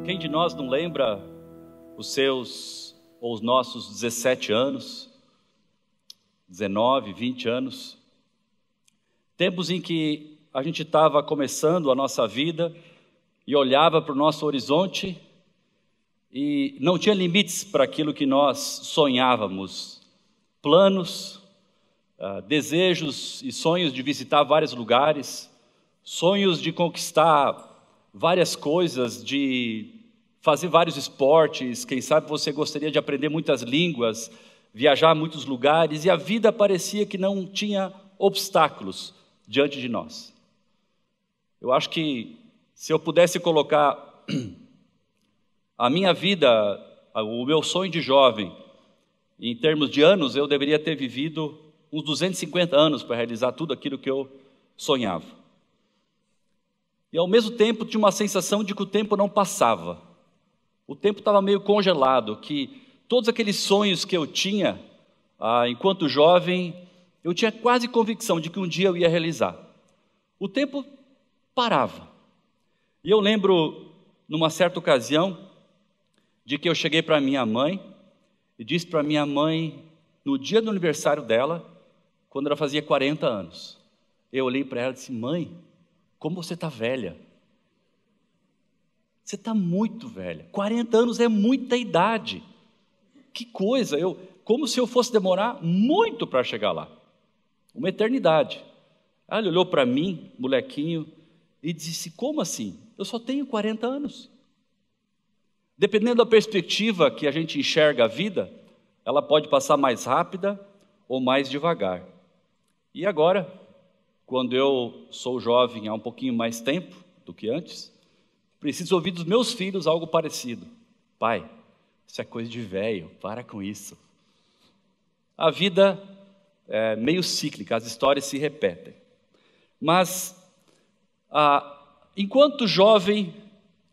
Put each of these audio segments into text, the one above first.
Quem de nós não lembra os seus ou os nossos 17 anos, 19, 20 anos, tempos em que a gente estava começando a nossa vida e olhava para o nosso horizonte e não tinha limites para aquilo que nós sonhávamos, planos, desejos e sonhos de visitar vários lugares, sonhos de conquistar várias coisas, de fazer vários esportes, quem sabe você gostaria de aprender muitas línguas, viajar a muitos lugares, e a vida parecia que não tinha obstáculos diante de nós. Eu acho que se eu pudesse colocar a minha vida, o meu sonho de jovem, em termos de anos, eu deveria ter vivido uns 250 anos para realizar tudo aquilo que eu sonhava. E ao mesmo tempo tinha uma sensação de que o tempo não passava. O tempo estava meio congelado, que todos aqueles sonhos que eu tinha, enquanto jovem, eu tinha quase convicção de que um dia eu ia realizar. O tempo parava. E eu lembro, numa certa ocasião, de que eu cheguei para minha mãe e disse para minha mãe, no dia do aniversário dela, quando ela fazia 40 anos, eu olhei para ela e disse: mãe, como você está velha. Você está muito velha. 40 anos é muita idade. Que coisa, como se eu fosse demorar muito para chegar lá. Uma eternidade. Ela olhou para mim, molequinho, e disse: como assim? Eu só tenho 40 anos. Dependendo da perspectiva que a gente enxerga a vida, ela pode passar mais rápida ou mais devagar. E agora, quando eu sou jovem há um pouquinho mais tempo do que antes, preciso ouvir dos meus filhos algo parecido. Pai, isso é coisa de velho, para com isso. A vida é meio cíclica, as histórias se repetem. Mas, enquanto jovem,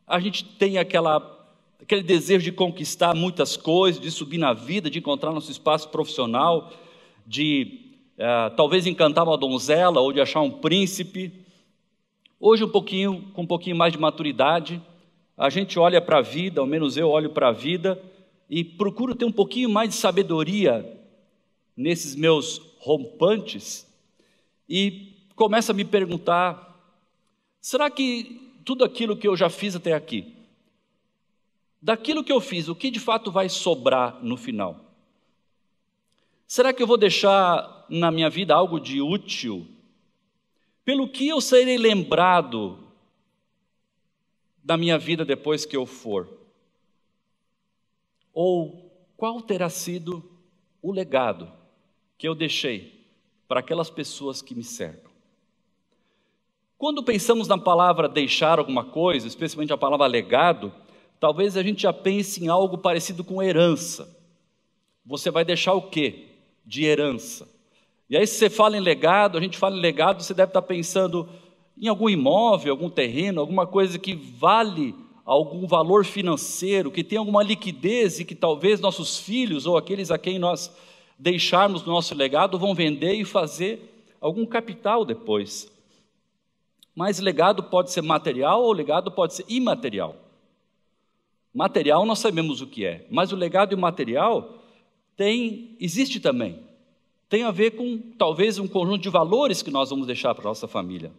a gente tem aquele desejo de conquistar muitas coisas, de subir na vida, de encontrar nosso espaço profissional, de talvez encantar uma donzela ou de achar um príncipe. Hoje, com um pouquinho mais de maturidade, a gente olha para a vida, ao menos eu olho para a vida, e procuro ter um pouquinho mais de sabedoria nesses meus rompantes, e começo a me perguntar: será que tudo aquilo que eu já fiz até aqui, daquilo que eu fiz, o que de fato vai sobrar no final? Será que eu vou deixar na minha vida algo de útil? Pelo que eu serei lembrado da minha vida depois que eu for? Ou qual terá sido o legado que eu deixei para aquelas pessoas que me cercam? Quando pensamos na palavra deixar alguma coisa, especialmente a palavra legado, talvez a gente já pense em algo parecido com herança. Você vai deixar o quê de herança? E aí, se você fala em legado, a gente fala em legado, você deve estar pensando em algum imóvel, algum terreno, alguma coisa que vale algum valor financeiro, que tem alguma liquidez e que talvez nossos filhos ou aqueles a quem nós deixarmos no nosso legado vão vender e fazer algum capital depois. Mas legado pode ser material ou legado pode ser imaterial. Material nós sabemos o que é, mas o legado imaterial existe também. Tem a ver com, talvez, um conjunto de valores que nós vamos deixar para a nossa família.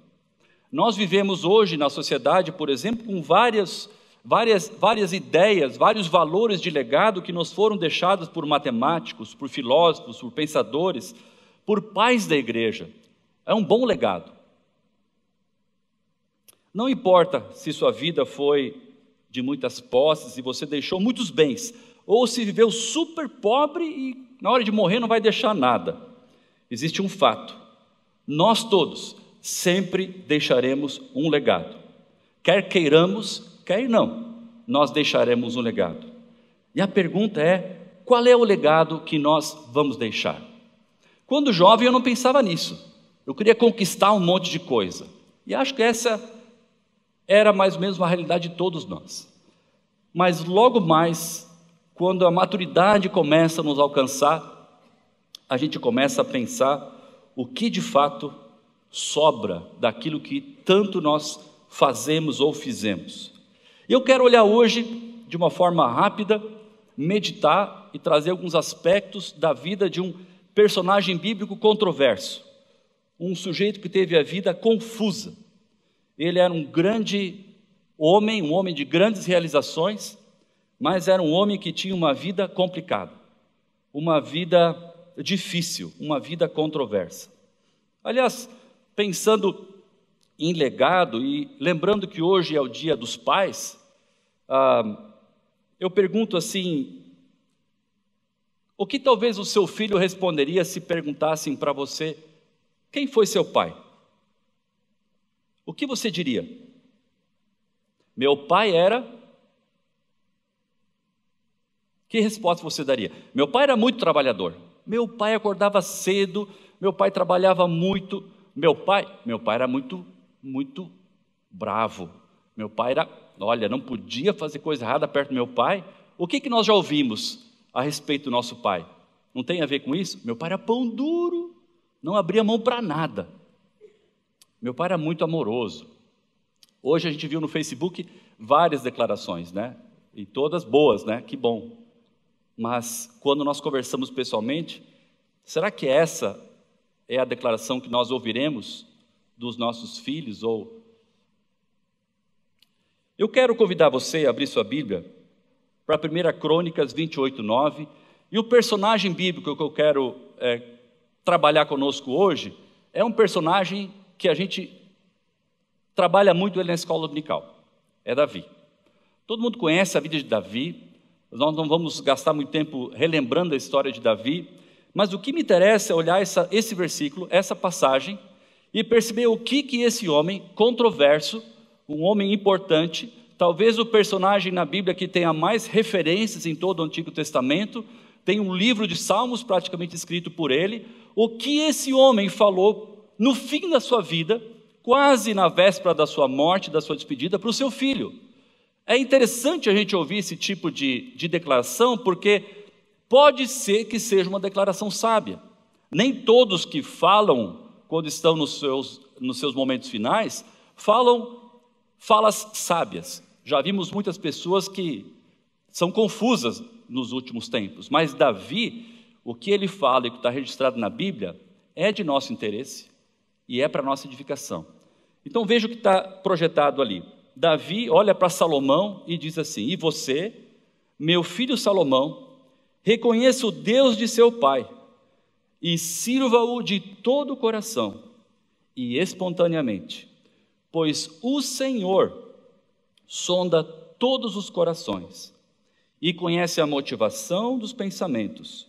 Nós vivemos hoje na sociedade, por exemplo, com várias ideias, vários valores de legado que nos foram deixados por matemáticos, por filósofos, por pensadores, por pais da igreja. É um bom legado. Não importa se sua vida foi de muitas posses e você deixou muitos bens, ou se viveu super pobre e na hora de morrer não vai deixar nada. Existe um fato: nós todos sempre deixaremos um legado. Quer queiramos, quer não, nós deixaremos um legado. E a pergunta é: qual é o legado que nós vamos deixar? Quando jovem eu não pensava nisso. Eu queria conquistar um monte de coisa. E acho que essa era mais ou menos uma realidade de todos nós. Mas logo mais, quando a maturidade começa a nos alcançar, a gente começa a pensar o que de fato sobra daquilo que tanto nós fazemos ou fizemos. Eu quero olhar hoje, de uma forma rápida, meditar e trazer alguns aspectos da vida de um personagem bíblico controverso, um sujeito que teve a vida confusa. Ele era um grande homem, um homem de grandes realizações, mas era um homem que tinha uma vida complicada, uma vida difícil, uma vida controversa. Aliás, pensando em legado e lembrando que hoje é o Dia dos Pais, eu pergunto assim, o que talvez o seu filho responderia se perguntassem para você, quem foi seu pai? O que você diria? Meu pai era... Que resposta você daria? Meu pai era muito trabalhador. Meu pai acordava cedo, meu pai trabalhava muito. Meu pai era muito bravo. Meu pai era, olha, não podia fazer coisa errada perto do meu pai. O que nós já ouvimos a respeito do nosso pai? Não tem a ver com isso? Meu pai era pão duro, não abria mão para nada. Meu pai era muito amoroso. Hoje a gente viu no Facebook várias declarações, né? E todas boas, né? Que bom. Mas quando nós conversamos pessoalmente, será que essa é a declaração que nós ouviremos dos nossos filhos? Ou eu quero convidar você a abrir sua Bíblia para 1 Crônicas 28:9, e o personagem bíblico que eu quero trabalhar conosco hoje é um personagem que a gente trabalha muito ele na escola dominical, é Davi. Todo mundo conhece a vida de Davi, nós não vamos gastar muito tempo relembrando a história de Davi, mas o que me interessa é olhar esse versículo, essa passagem, e perceber o que esse homem controverso, um homem importante, talvez o personagem na Bíblia que tenha mais referências em todo o Antigo Testamento, tem um livro de Salmos praticamente escrito por ele, o que esse homem falou no fim da sua vida, quase na véspera da sua morte, da sua despedida, para o seu filho. É interessante a gente ouvir esse tipo de declaração, porque pode ser que seja uma declaração sábia. Nem todos que falam, quando estão nos seus momentos finais, falam falas sábias. Já vimos muitas pessoas que são confusas nos últimos tempos, mas Davi, o que ele fala e que está registrado na Bíblia, é de nosso interesse e é para nossa edificação. Então veja o que está projetado ali. Davi olha para Salomão e diz assim: e você, meu filho Salomão, reconheça o Deus de seu pai e sirva-o de todo o coração e espontaneamente, pois o Senhor sonda todos os corações e conhece a motivação dos pensamentos.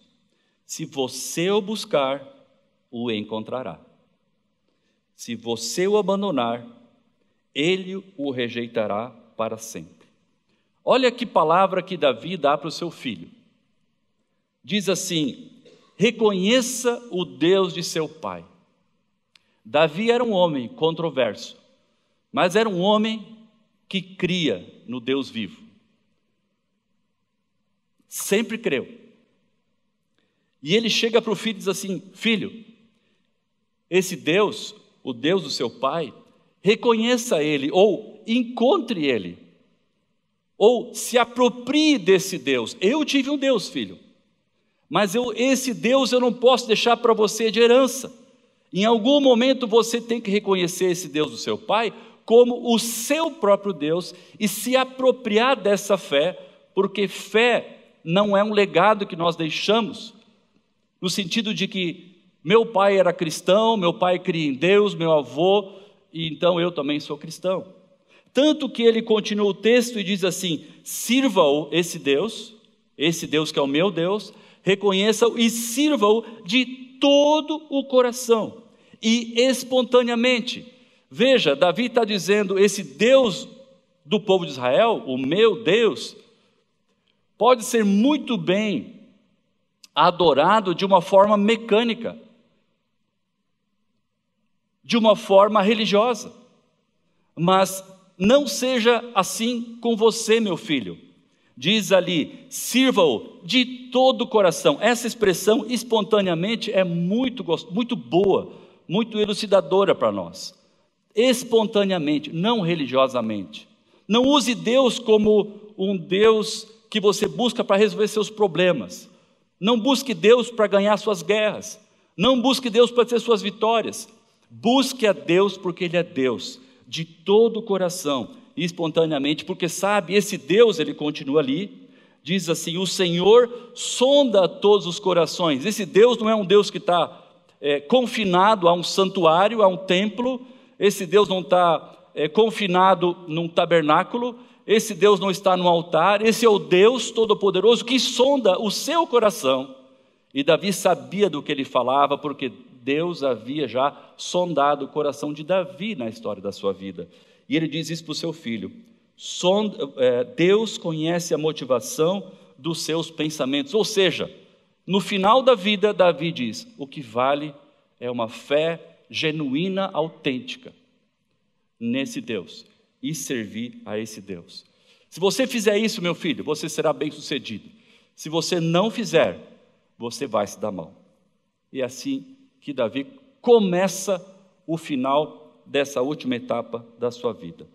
Se você o buscar, o encontrará. Se você o abandonar, ele o rejeitará para sempre. Olha que palavra que Davi dá para o seu filho. Diz assim: reconheça o Deus de seu pai. Davi era um homem controverso, mas era um homem que cria no Deus vivo. Sempre creu. E ele chega para o filho e diz assim: filho, esse Deus, o Deus do seu pai, reconheça ele, ou encontre ele, ou se aproprie desse Deus. Eu tive um Deus, filho, mas esse Deus eu não posso deixar para você de herança. Em algum momento você tem que reconhecer esse Deus do seu pai como o seu próprio Deus e se apropriar dessa fé, porque fé não é um legado que nós deixamos, no sentido de que meu pai era cristão, meu pai cria em Deus, meu avô, e então eu também sou cristão. Tanto que ele continua o texto e diz assim: sirva-o esse Deus que é o meu Deus, reconheça-o e sirva-o de todo o coração e espontaneamente. Veja, Davi está dizendo: esse Deus do povo de Israel, o meu Deus, pode ser muito bem adorado de uma forma mecânica, de uma forma religiosa, mas não seja assim com você, meu filho. Diz ali: sirva-o de todo o coração. Essa expressão espontaneamente é muito boa, muito elucidadora para nós. Espontaneamente, não religiosamente. Não use Deus como um Deus que você busca para resolver seus problemas. Não busque Deus para ganhar suas guerras. Não busque Deus para ter suas vitórias. Busque a Deus porque Ele é Deus, de todo o coração e espontaneamente, porque sabe, esse Deus, Ele continua ali, diz assim, o Senhor sonda todos os corações. Esse Deus não é um Deus que está confinado a um santuário, a um templo. Esse Deus não está confinado num tabernáculo. Esse Deus não está no altar. Esse é o Deus Todo-Poderoso que sonda o seu coração. E Davi sabia do que ele falava, porque Deus havia já sondado o coração de Davi na história da sua vida. E ele diz isso para o seu filho: Deus conhece a motivação dos seus pensamentos. Ou seja, no final da vida, Davi diz: o que vale é uma fé genuína, autêntica nesse Deus e servir a esse Deus. Se você fizer isso, meu filho, você será bem sucedido. Se você não fizer, você vai se dar mal. E é assim que Davi começa o final dessa última etapa da sua vida.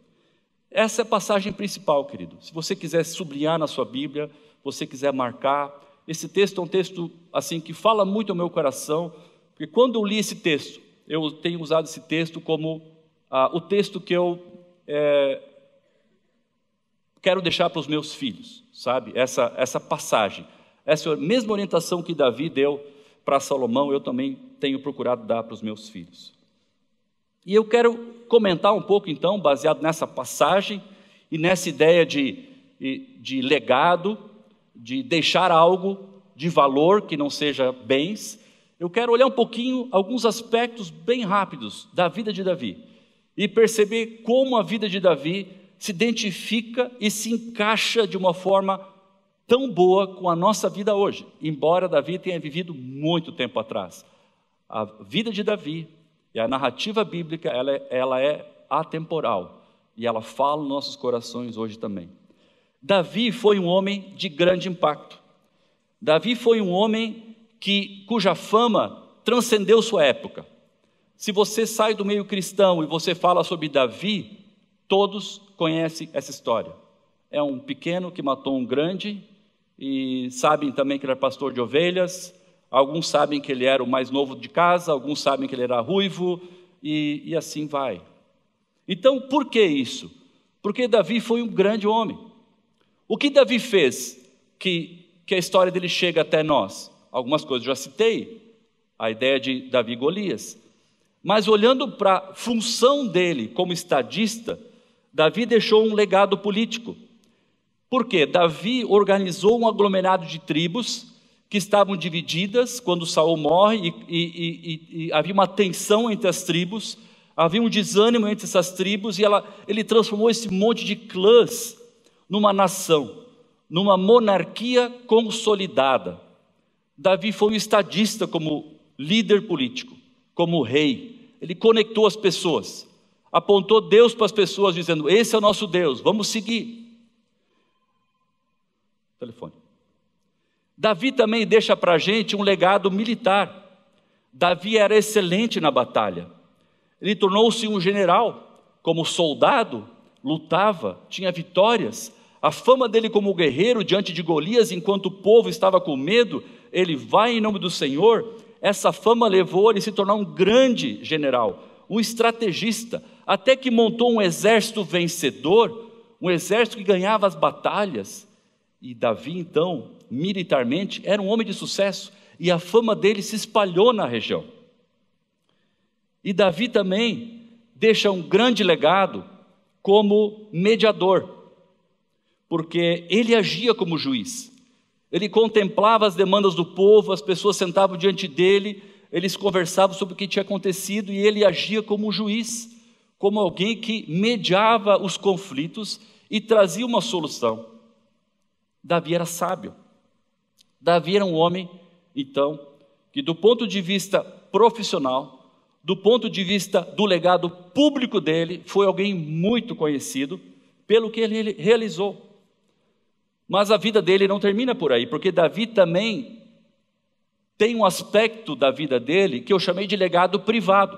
Essa é a passagem principal, querido. Se você quiser sublinhar na sua Bíblia, você quiser marcar, esse texto é um texto assim que fala muito ao meu coração, porque quando eu li esse texto, eu tenho usado esse texto como o texto que eu quero deixar para os meus filhos, sabe? Essa passagem, essa mesma orientação que Davi deu para Salomão, eu também tenho procurado dar para os meus filhos. E eu quero comentar um pouco então, baseado nessa passagem e nessa ideia de legado, de deixar algo de valor que não seja bens. Eu quero olhar um pouquinho alguns aspectos bem rápidos da vida de Davi e perceber como a vida de Davi se identifica e se encaixa de uma forma tão boa com a nossa vida hoje, embora Davi tenha vivido muito tempo atrás. A vida de Davi e a narrativa bíblica, ela é atemporal e ela fala nos nossos corações hoje também. Davi foi um homem de grande impacto. Davi foi um homem cuja fama transcendeu sua época. Se você sai do meio cristão e você fala sobre Davi, todos conhecem essa história. É um pequeno que matou um grande, e sabem também que ele era pastor de ovelhas. Alguns sabem que ele era o mais novo de casa, alguns sabem que ele era ruivo, e assim vai. Então, por que isso? Porque Davi foi um grande homem. O que Davi fez que a história dele chega até nós? Algumas coisas eu já citei, a ideia de Davi e Golias. Mas olhando para a função dele como estadista, Davi deixou um legado político. Por quê? Davi organizou um aglomerado de tribos que estavam divididas quando Saul morre e havia uma tensão entre as tribos, havia um desânimo entre essas tribos e ele transformou esse monte de clãs numa nação, numa monarquia consolidada. Davi foi um estadista como líder político, como rei. Ele conectou as pessoas, apontou Deus para as pessoas dizendo: esse é o nosso Deus, vamos seguir. Telefone. Davi também deixa para a gente um legado militar. Davi era excelente na batalha. Ele tornou-se um general. Como soldado, lutava, tinha vitórias. A fama dele como guerreiro diante de Golias, enquanto o povo estava com medo, ele vai em nome do Senhor. Essa fama levou ele a se tornar um grande general, um estrategista, até que montou um exército vencedor, um exército que ganhava as batalhas. E Davi, então, militarmente, era um homem de sucesso, e a fama dele se espalhou na região. E Davi também deixa um grande legado como mediador, porque ele agia como juiz. Ele contemplava as demandas do povo, as pessoas sentavam diante dele, eles conversavam sobre o que tinha acontecido, e ele agia como juiz, como alguém que mediava os conflitos e trazia uma solução. Davi era sábio. Davi era um homem, então, que do ponto de vista profissional, do ponto de vista do legado público dele, foi alguém muito conhecido pelo que ele realizou. Mas a vida dele não termina por aí, porque Davi também tem um aspecto da vida dele que eu chamei de legado privado.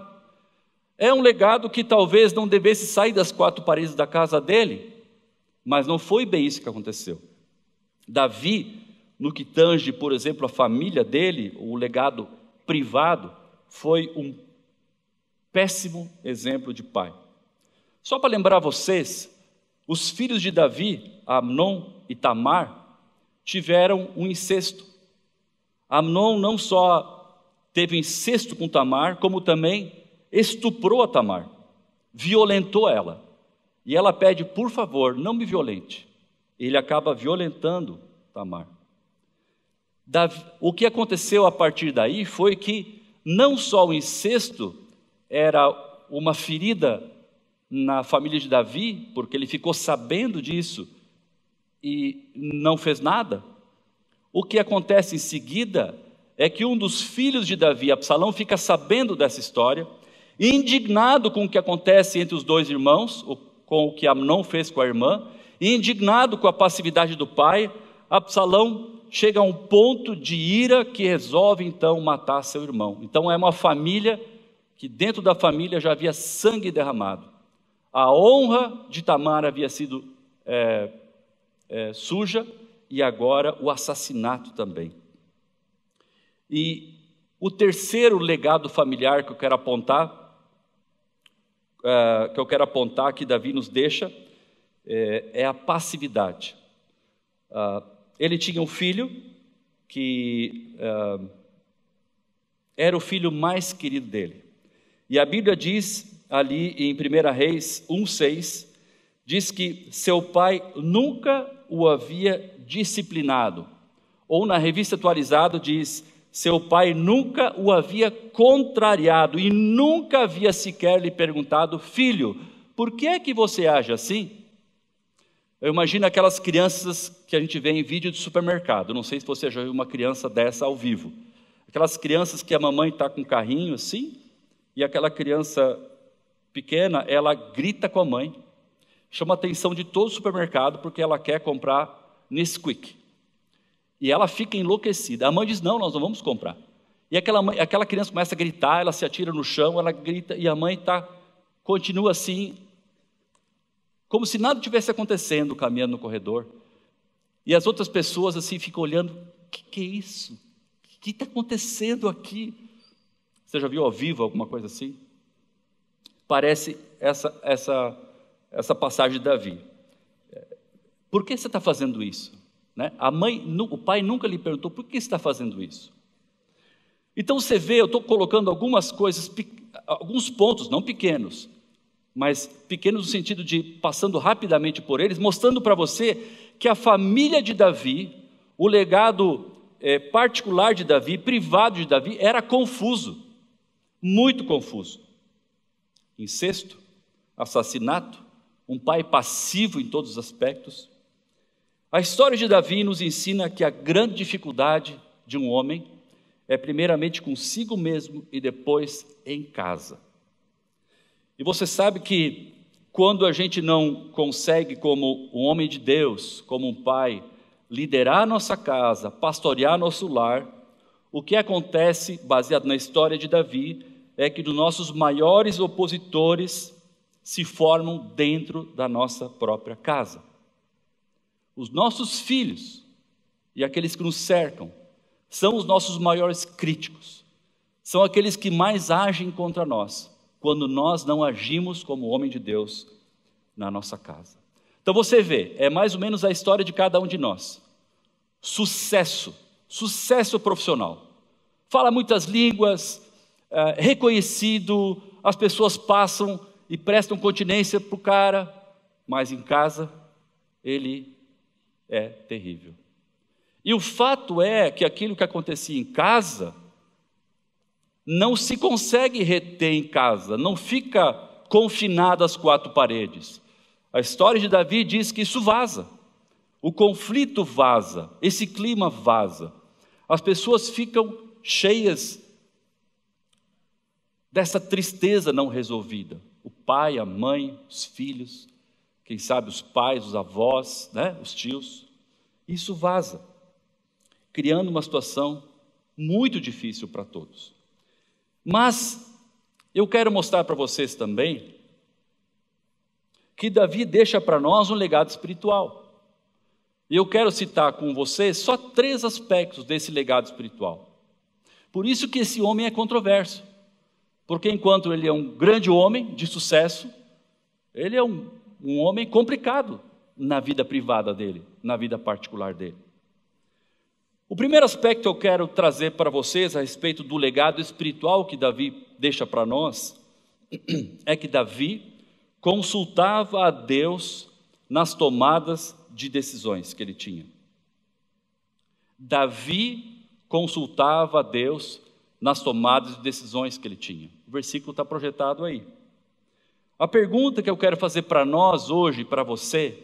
É um legado que talvez não devesse sair das quatro paredes da casa dele, Mas não foi bem isso que aconteceu. Davi, no que tange, por exemplo, a família dele, o legado privado, foi um péssimo exemplo de pai. Só para lembrar vocês, os filhos de Davi, Amnon e Tamar, tiveram um incesto. Amnon não só teve incesto com Tamar, como também estuprou a Tamar, violentou ela. E ela pede, por favor, não me violente. Ele acaba violentando Tamar. O que aconteceu a partir daí foi que não só o incesto era uma ferida na família de Davi, porque ele ficou sabendo disso e não fez nada. O que acontece em seguida é que um dos filhos de Davi, Absalão, fica sabendo dessa história, indignado com o que acontece entre os dois irmãos, com o que Amnon fez com a irmã, e indignado com a passividade do pai, Absalão chega a um ponto de ira que resolve então matar seu irmão. Então é uma família que dentro da família já havia sangue derramado. A honra de Tamar havia sido suja, e agora o assassinato também. E o terceiro legado familiar que eu quero apontar, que Davi nos deixa, é a passividade. Ele tinha um filho que era o filho mais querido dele. E a Bíblia diz ali em 1 Reis 1,6, diz que seu pai nunca o havia disciplinado. Ou na Revista Atualizada diz, seu pai nunca o havia contrariado e nunca havia sequer lhe perguntado, filho, por que é que você age assim? Eu imagino aquelas crianças que a gente vê em vídeo de supermercado. Não sei se você já viu uma criança dessa ao vivo. Aquelas crianças que a mamãe está com um carrinho assim, e aquela criança pequena, ela grita com a mãe, chama a atenção de todo o supermercado, porque ela quer comprar Nesquik. E ela fica enlouquecida. A mãe diz, não, nós não vamos comprar. E aquela criança começa a gritar, ela se atira no chão, ela grita, e a mãe continua assim, como se nada tivesse acontecendo, caminhando no corredor. E as outras pessoas assim ficam olhando, o que é isso? O que está acontecendo aqui? Você já viu ao vivo alguma coisa assim? Parece essa passagem de Davi. Por que você está fazendo isso? Né? O pai nunca lhe perguntou, por que você está fazendo isso? Então você vê, eu estou colocando algumas coisas, alguns pontos, não pequenos, mas pequenos no sentido de passando rapidamente por eles, mostrando para você que a família de Davi, o legado particular de Davi, privado de Davi, era confuso, muito confuso. Incesto, assassinato, um pai passivo em todos os aspectos. A história de Davi nos ensina que a grande dificuldade de um homem é primeiramente consigo mesmo e depois em casa. E você sabe que quando a gente não consegue, como um homem de Deus, como um pai, liderar nossa casa, pastorear nosso lar, o que acontece, baseado na história de Davi, é que os nossos maiores opositores se formam dentro da nossa própria casa. Os nossos filhos e aqueles que nos cercam são os nossos maiores críticos, são aqueles que mais agem contra nós, quando nós não agimos como homem de Deus na nossa casa. Então você vê, é mais ou menos a história de cada um de nós. Sucesso profissional. Fala muitas línguas, reconhecido, as pessoas passam e prestam continência para o cara, mas em casa ele é terrível. E o fato é que aquilo que acontecia em casa não se consegue reter em casa, não fica confinado às quatro paredes. A história de Davi diz que isso vaza, o conflito vaza, esse clima vaza. As pessoas ficam cheias dessa tristeza não resolvida. O pai, a mãe, os filhos, quem sabe os pais, os avós, né, os tios. Isso vaza, criando uma situação muito difícil para todos. Mas eu quero mostrar para vocês também que Davi deixa para nós um legado espiritual. E eu quero citar com vocês só 3 aspectos desse legado espiritual. Por isso que esse homem é controverso. Porque enquanto ele é um grande homem de sucesso, ele é um homem complicado na vida privada dele, na vida particular dele. O primeiro aspecto que eu quero trazer para vocês a respeito do legado espiritual que Davi deixa para nós, é que Davi consultava a Deus nas tomadas de decisões que ele tinha. Davi consultava a Deus nas tomadas de decisões que ele tinha. O versículo está projetado aí. A pergunta que eu quero fazer para nós hoje, para você,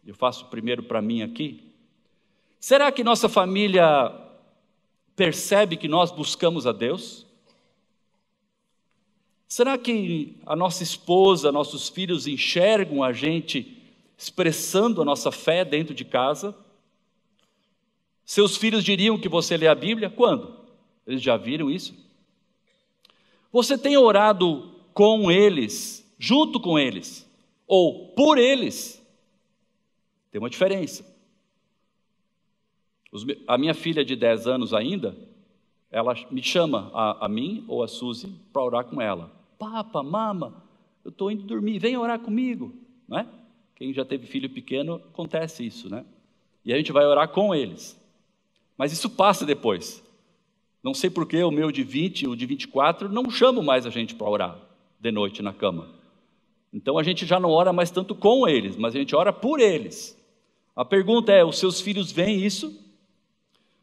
eu faço primeiro para mim aqui, será que nossa família percebe que nós buscamos a Deus? Será que a nossa esposa, nossos filhos enxergam a gente expressando a nossa fé dentro de casa? Seus filhos diriam que você lê a Bíblia? Quando? Eles já viram isso? Você tem orado com eles, junto com eles, ou por eles? Tem uma diferença. A minha filha de 10 anos ainda, ela me chama, a mim ou a Suzy, para orar com ela. Papa, mama, eu estou indo dormir, vem orar comigo. Não é? Quem já teve filho pequeno, acontece isso, né? E a gente vai orar com eles. Mas isso passa depois. Não sei porque o meu de 20, o de 24, não chamam mais a gente para orar de noite na cama. Então a gente já não ora mais tanto com eles, mas a gente ora por eles. A pergunta é, os seus filhos veem isso?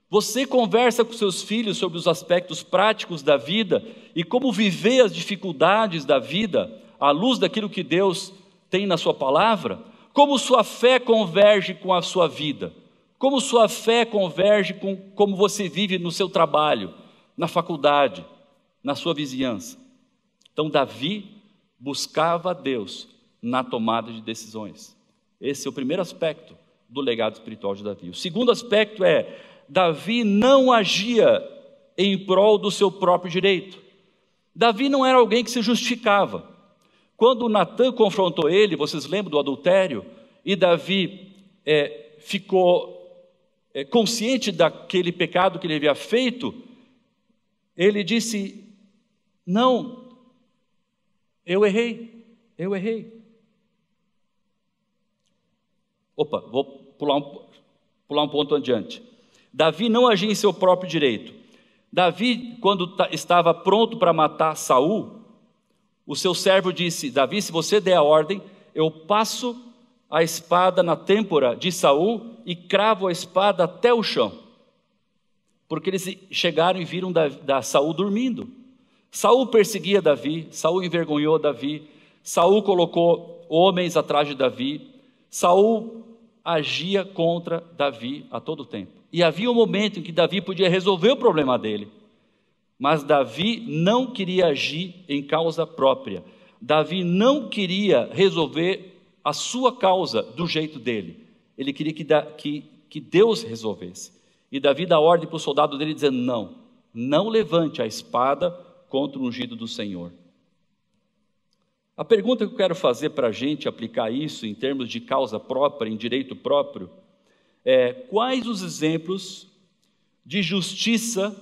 Você conversa com seus filhos sobre os aspectos práticos da vida e como viver as dificuldades da vida à luz daquilo que Deus tem na sua palavra? Como sua fé converge com a sua vida? Como sua fé converge com como você vive no seu trabalho, na faculdade, na sua vizinhança? Então Davi buscava a Deus na tomada de decisões. Esse é o primeiro aspecto do legado espiritual de Davi. O segundo aspecto é, Davi não agia em prol do seu próprio direito. Davi não era alguém que se justificava. Quando Natã confrontou ele, vocês lembram do adultério? E Davi ficou consciente daquele pecado que ele havia feito, ele disse, não, eu errei. Opa, vou pular um ponto adiante. Davi não agia em seu próprio direito. Davi, quando estava pronto para matar Saul, o seu servo disse, Davi, se você der a ordem, eu passo a espada na têmpora de Saul e cravo a espada até o chão. Porque eles chegaram e viram Saul dormindo. Saul perseguia Davi, Saul envergonhou Davi, Saul colocou homens atrás de Davi, Saul agia contra Davi a todo tempo. E havia um momento em que Davi podia resolver o problema dele, mas Davi não queria agir em causa própria. Davi não queria resolver a sua causa do jeito dele. Ele queria que Deus resolvesse. E Davi dá ordem para o soldado dele dizendo, não levante a espada contra o ungido do Senhor. A pergunta que eu quero fazer para a gente aplicar isso em termos de causa própria, em direito próprio, é quais os exemplos de justiça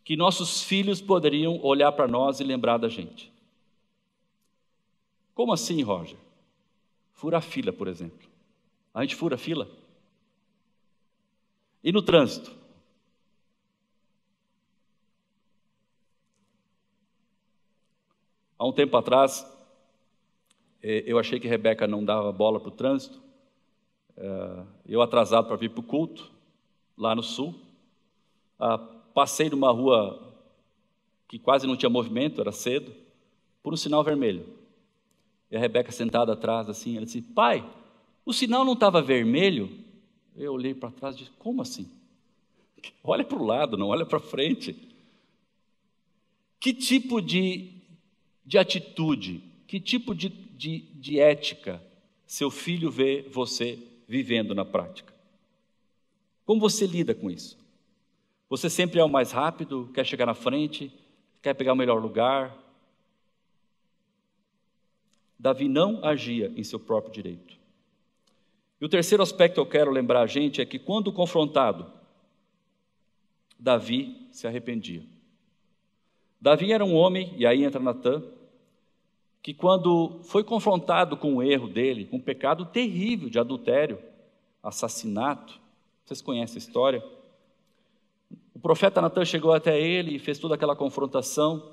que nossos filhos poderiam olhar para nós e lembrar da gente? Como assim, Roger? Furar fila, por exemplo. A gente fura fila? E no trânsito? Há um tempo atrás, eu achei que Rebeca não dava bola para o trânsito. Eu atrasado para vir para o culto, lá no sul. Passei numa rua que quase não tinha movimento, era cedo, por um sinal vermelho. E a Rebeca sentada atrás, assim, ela disse, pai, o sinal não estava vermelho? Eu olhei para trás e disse, como assim? Olha para o lado, não olha para frente. Que tipo de atitude, que tipo de ética seu filho vê você vivendo na prática? Como você lida com isso? Você sempre é o mais rápido, quer chegar na frente, quer pegar o melhor lugar? Davi não agia em seu próprio direito. E o terceiro aspecto que eu quero lembrar a gente é que quando confrontado, Davi se arrependia. Davi era um homem, e aí entra Natã, que quando foi confrontado com o erro dele, com um pecado terrível de adultério, assassinato, vocês conhecem a história, o profeta Natã chegou até ele e fez toda aquela confrontação,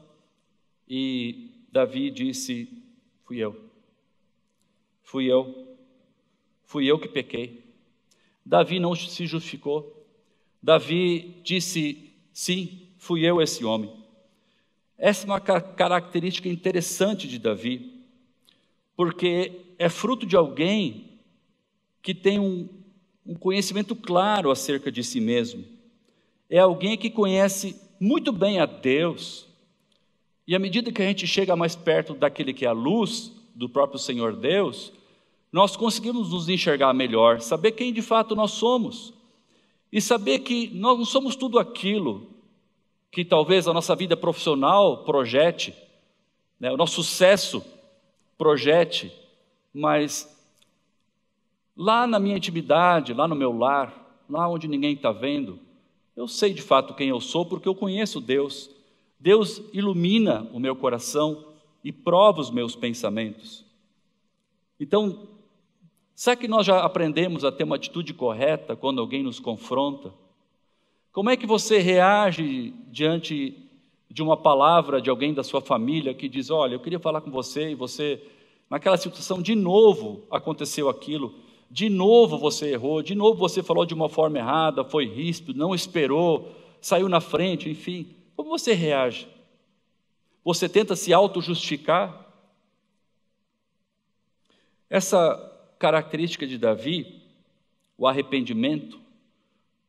e Davi disse: fui eu que pequei. Davi não se justificou. Davi disse: sim, fui eu esse homem. Essa é uma característica interessante de Davi, porque é fruto de alguém que tem um conhecimento claro acerca de si mesmo. É alguém que conhece muito bem a Deus, e à medida que a gente chega mais perto daquele que é a luz, do próprio Senhor Deus, nós conseguimos nos enxergar melhor, saber quem de fato nós somos, e saber que nós não somos tudo aquilo que talvez a nossa vida profissional projete, né, o nosso sucesso projete, mas lá na minha intimidade, lá no meu lar, lá onde ninguém está vendo, eu sei de fato quem eu sou, porque eu conheço Deus. Deus ilumina o meu coração e prova os meus pensamentos. Então, será que nós já aprendemos a ter uma atitude correta quando alguém nos confronta? Como é que você reage diante de uma palavra de alguém da sua família que diz: olha, eu queria falar com você, e você, naquela situação, de novo aconteceu aquilo, de novo você errou, de novo você falou de uma forma errada, foi ríspido, não esperou, saiu na frente, enfim. Como você reage? Você tenta se auto-justificar? Essa característica de Davi, o arrependimento,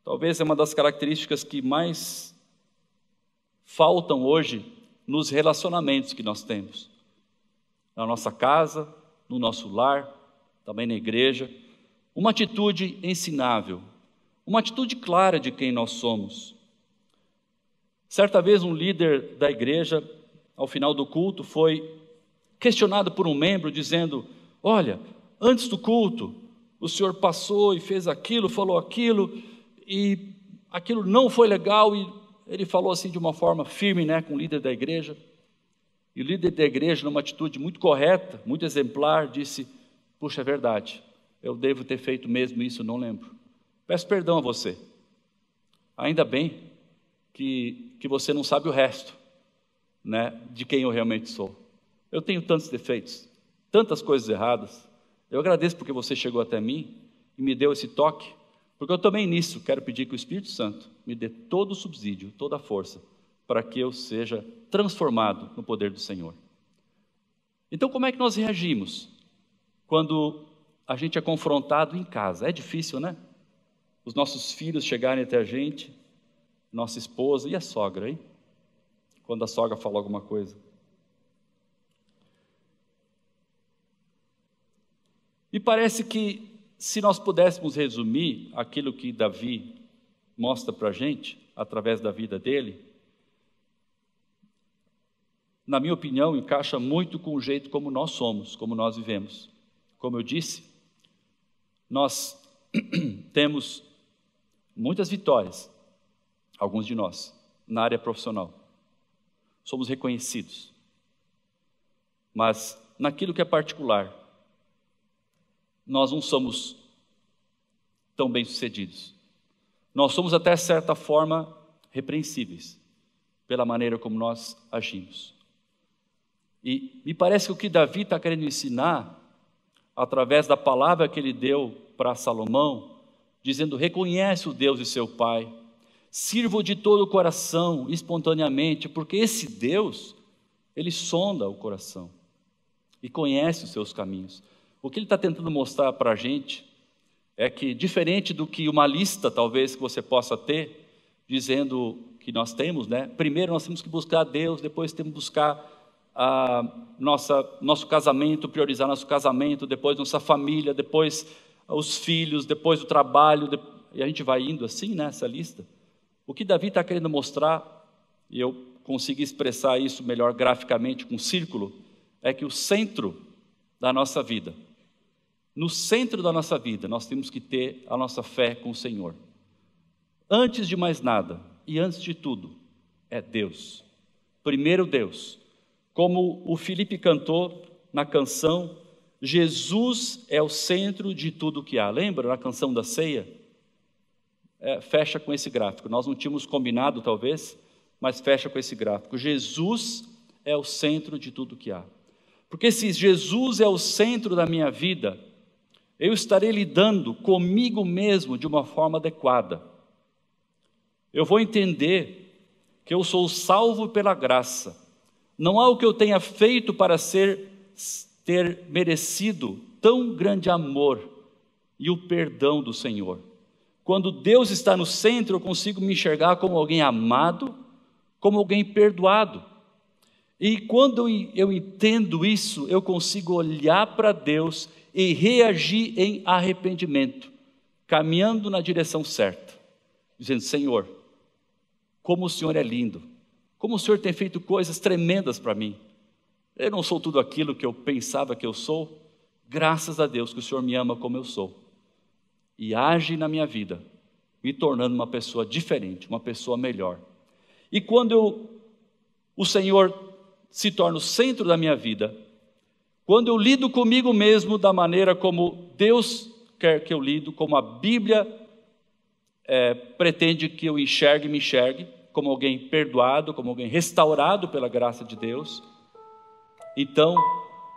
talvez é uma das características que mais faltam hoje nos relacionamentos que nós temos. Na nossa casa, no nosso lar, também na igreja. Uma atitude ensinável, uma atitude clara de quem nós somos. Certa vez um líder da igreja, ao final do culto, foi questionado por um membro dizendo: olha, antes do culto, o senhor passou e fez aquilo, falou aquilo, e aquilo não foi legal, e ele falou assim de uma forma firme, né, com o líder da igreja, e o líder da igreja, numa atitude muito correta, muito exemplar, disse: puxa, é verdade, eu devo ter feito mesmo isso, não lembro, peço perdão a você, ainda bem que você não sabe o resto, né, de quem eu realmente sou. Eu tenho tantos defeitos, tantas coisas erradas, eu agradeço porque você chegou até mim e me deu esse toque, porque eu também nisso quero pedir que o Espírito Santo me dê todo o subsídio, toda a força, para que eu seja transformado no poder do Senhor. Então, como é que nós reagimos quando a gente é confrontado em casa? É difícil, né? Os nossos filhos chegarem até a gente, nossa esposa e a sogra, hein? Quando a sogra fala alguma coisa. E parece que, se nós pudéssemos resumir aquilo que Davi mostra para a gente, através da vida dele, na minha opinião, encaixa muito com o jeito como nós somos, como nós vivemos. Como eu disse, nós temos muitas vitórias, alguns de nós, na área profissional. Somos reconhecidos. Mas, naquilo que é particular, nós não somos tão bem-sucedidos. Nós somos, até certa forma, repreensíveis pela maneira como nós agimos. E me parece que o que Davi está querendo ensinar, através da palavra que ele deu para Salomão, dizendo: reconhece o Deus de seu pai, sirva-o de todo o coração, espontaneamente, porque esse Deus, ele sonda o coração e conhece os seus caminhos. O que ele está tentando mostrar para a gente é que, diferente do que uma lista, talvez, que você possa ter, dizendo que nós temos, né? Primeiro nós temos que buscar a Deus, depois temos que buscar nosso casamento, priorizar nosso casamento, depois nossa família, depois os filhos, depois o trabalho, e a gente vai indo assim, nessa lista. O que Davi está querendo mostrar, e eu consegui expressar isso melhor graficamente com um círculo, é que o centro da nossa vida, no centro da nossa vida, nós temos que ter a nossa fé com o Senhor. Antes de mais nada, e antes de tudo, é Deus. Primeiro Deus. Como o Felipe cantou na canção, Jesus é o centro de tudo que há. Lembra na canção da ceia? Fecha com esse gráfico. Nós não tínhamos combinado talvez, mas fecha com esse gráfico. Jesus é o centro de tudo que há. Porque se Jesus é o centro da minha vida, eu estarei lidando comigo mesmo de uma forma adequada. Eu vou entender que eu sou salvo pela graça. Não há o que eu tenha feito para ter merecido tão grande amor e o perdão do Senhor. Quando Deus está no centro, eu consigo me enxergar como alguém amado, como alguém perdoado. E quando eu entendo isso, eu consigo olhar para Deus e reagir em arrependimento, caminhando na direção certa, dizendo: Senhor, como o Senhor é lindo, como o Senhor tem feito coisas tremendas para mim. Eu não sou tudo aquilo que eu pensava que eu sou, graças a Deus que o Senhor me ama como eu sou. E age na minha vida, me tornando uma pessoa diferente, uma pessoa melhor. E quando o Senhor se torna o centro da minha vida, quando eu lido comigo mesmo da maneira como Deus quer que eu lido, como a Bíblia pretende que eu me enxergue, como alguém perdoado, como alguém restaurado pela graça de Deus, então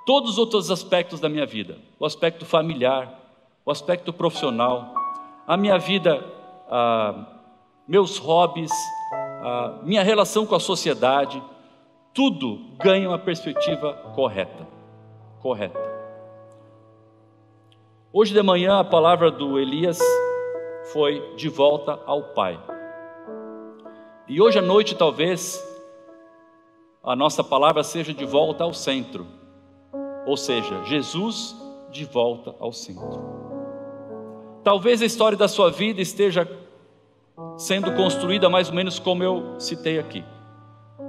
todos os outros aspectos da minha vida, o aspecto familiar, o aspecto profissional, a minha vida, meus hobbies, minha relação com a sociedade, tudo ganha uma perspectiva correta. Hoje de manhã a palavra do Elias foi de volta ao Pai. E hoje à noite talvez a nossa palavra seja de volta ao centro. Ou seja, Jesus de volta ao centro. Talvez a história da sua vida esteja sendo construída mais ou menos como eu citei aqui.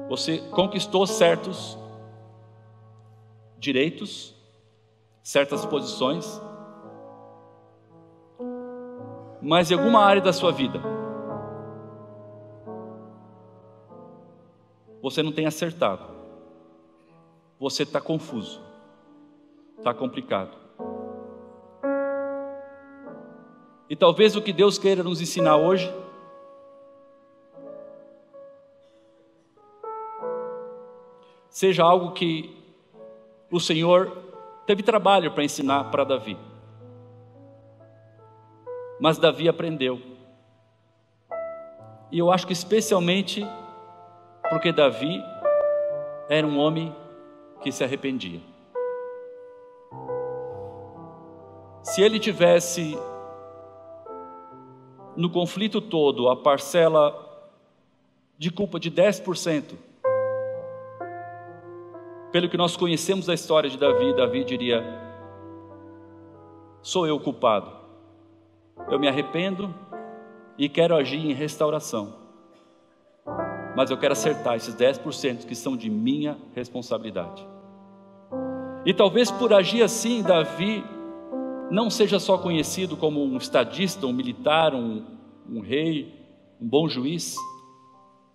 Você conquistou certos direitos, certas posições, mas em alguma área da sua vida você não tem acertado, você está confuso, está complicado. E talvez o que Deus queira nos ensinar hoje seja algo que o Senhor teve trabalho para ensinar para Davi. Mas Davi aprendeu. E eu acho que especialmente porque Davi era um homem que se arrependia. Se ele tivesse no conflito todo a parcela de culpa de 10%, pelo que nós conhecemos da história de Davi, Davi diria: sou eu o culpado, eu me arrependo e quero agir em restauração, mas eu quero acertar esses 10% que são de minha responsabilidade. E talvez por agir assim, Davi não seja só conhecido como um estadista, um militar, um rei, um bom juiz.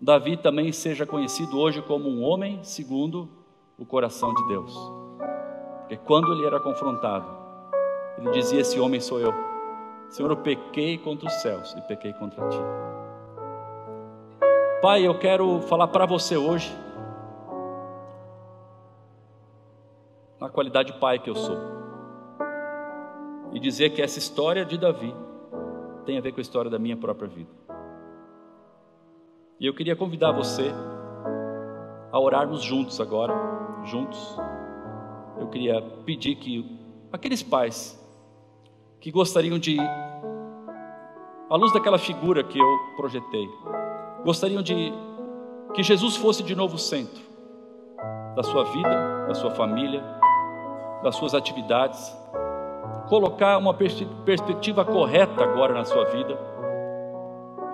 Davi também seja conhecido hoje como um homem segundo o coração de Deus. Porque quando ele era confrontado, ele dizia: esse homem sou eu. Senhor, eu pequei contra os céus e pequei contra ti. Pai, eu quero falar para você hoje, na qualidade de pai que eu sou, e dizer que essa história de Davi tem a ver com a história da minha própria vida. E eu queria convidar você a orarmos juntos agora, Eu queria pedir que aqueles pais que gostariam de, à luz daquela figura que eu projetei, gostariam de que Jesus fosse de novo o centro da sua vida, da sua família, das suas atividades, colocar uma perspectiva correta agora na sua vida,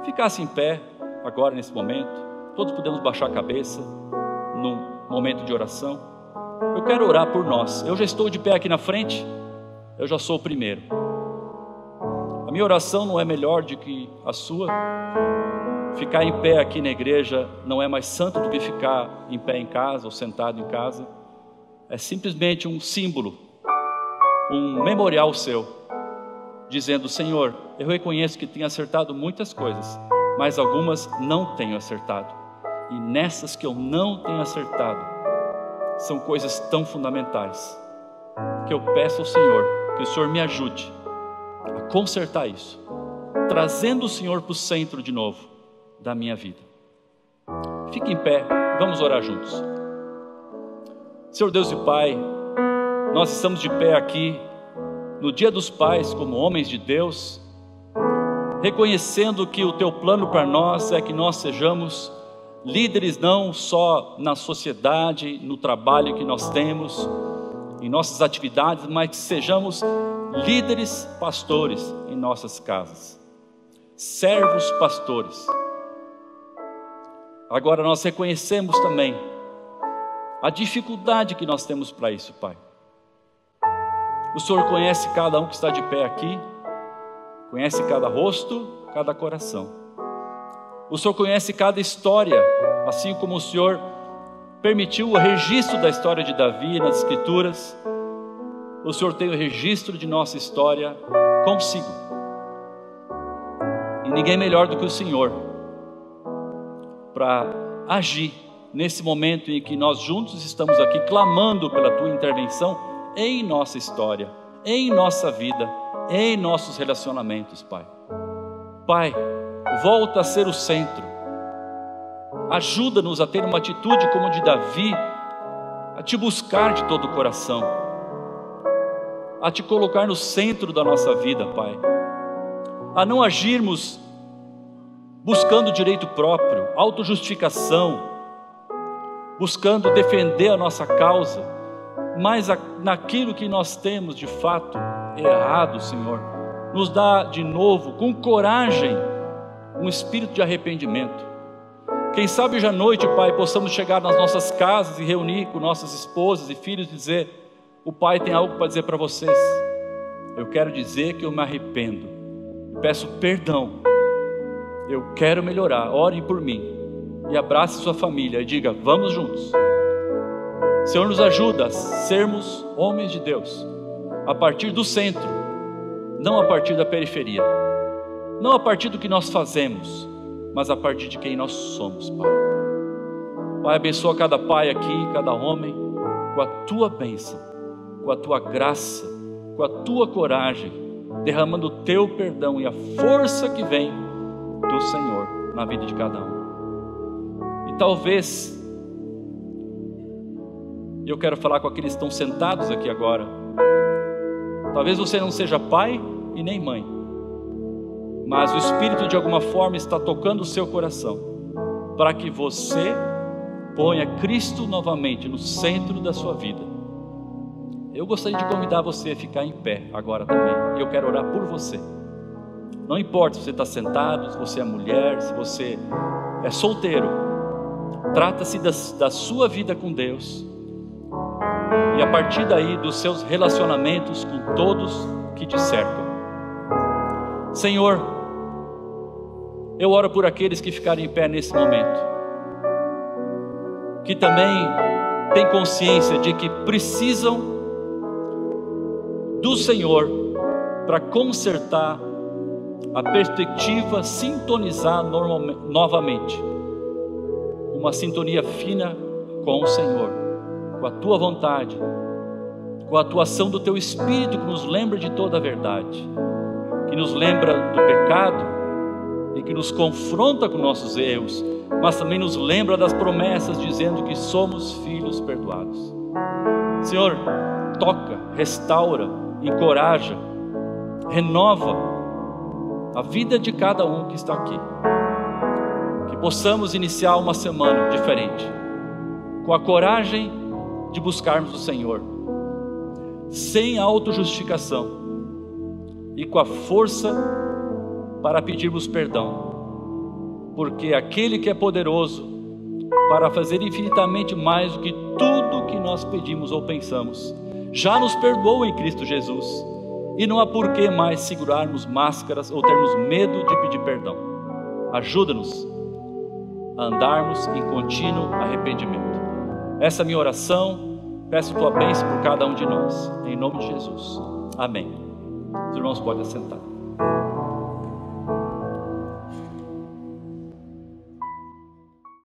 ficasse em pé agora nesse momento, todos podemos baixar a cabeça num momento de oração. eu quero orar por nós. Eu já estou de pé aqui na frente, eu já sou o primeiro. A minha oração não é melhor do que a sua. Ficar em pé aqui na igreja não é mais santo do que ficar em pé em casa ou sentado em casa. É simplesmente um símbolo, um memorial seu, dizendo: Senhor, eu reconheço que tenho acertado muitas coisas, mas algumas não tenho acertado. E nessas que eu não tenho acertado, são coisas tão fundamentais, que eu peço ao Senhor, que o Senhor me ajude a consertar isso, trazendo o Senhor para o centro de novo da minha vida. Fique em pé, vamos orar juntos. Senhor Deus e Pai, nós estamos de pé aqui no Dia dos Pais como homens de Deus, reconhecendo que o Teu plano para nós é que nós sejamos líderes não só na sociedade, no trabalho que nós temos, em nossas atividades, mas que sejamos líderes pastores em nossas casas, servos pastores. Agora nós reconhecemos também a dificuldade que nós temos para isso, Pai. O Senhor conhece cada um que está de pé aqui, conhece cada rosto, cada coração. O Senhor conhece cada história, assim como o Senhor permitiu o registro da história de Davi nas Escrituras. O Senhor tem o registro de nossa história consigo. E ninguém melhor do que o Senhor para agir nesse momento em que nós juntos estamos aqui clamando pela Tua intervenção em nossa história, em nossa vida, em nossos relacionamentos, Pai. Pai, volta a ser o centro. Ajuda-nos a ter uma atitude como de Davi, a Te buscar de todo o coração, a Te colocar no centro da nossa vida, Pai. A não agirmos buscando direito próprio, autojustificação, buscando defender a nossa causa, mas naquilo que nós temos de fato errado, Senhor, nos dá de novo, com coragem, um espírito de arrependimento. Quem sabe hoje à noite, Pai, possamos chegar nas nossas casas e reunir com nossas esposas e filhos e dizer: o Pai tem algo para dizer para vocês. Eu quero dizer que eu me arrependo, peço perdão, eu quero melhorar, orem por mim, e abrace sua família e diga: vamos juntos. Senhor, nos ajuda a sermos homens de Deus, a partir do centro, não a partir da periferia, não a partir do que nós fazemos, mas a partir de quem nós somos, Pai. Pai, abençoa cada pai aqui, cada homem, com a Tua bênção, com a Tua graça, com a Tua coragem, derramando o Teu perdão e a força que vem do Senhor na vida de cada um. E talvez, eu quero falar com aqueles que estão sentados aqui agora, talvez você não seja pai e nem mãe, mas o Espírito de alguma forma está tocando o seu coração, para que você ponha Cristo novamente no centro da sua vida. Eu gostaria de convidar você a ficar em pé agora também, e eu quero orar por você. Não importa se você está sentado, se você é mulher, se você é solteiro, trata-se da sua vida com Deus, e a partir daí dos seus relacionamentos com todos que te cercam. Senhor, eu oro por aqueles que ficarem em pé nesse momento, que também têm consciência de que precisam do Senhor para consertar a perspectiva, sintonizar novamente uma sintonia fina com o Senhor, com a Tua vontade, com a atuação do Teu Espírito que nos lembra de toda a verdade, que nos lembra do pecado e que nos confronta com nossos erros, mas também nos lembra das promessas dizendo que somos filhos perdoados. Senhor, toca, restaura, encoraja, renova a vida de cada um que está aqui, que possamos iniciar uma semana diferente, com a coragem de buscarmos o Senhor, sem autojustificação e com a força para pedirmos perdão, porque aquele que é poderoso para fazer infinitamente mais do que tudo que nós pedimos ou pensamos. Já nos perdoou em Cristo Jesus, e não há por que mais segurarmos máscaras ou termos medo de pedir perdão. Ajuda-nos a andarmos em contínuo arrependimento. Essa é a minha oração, peço tua bênção por cada um de nós, em nome de Jesus, amém. Os irmãos podem assentar.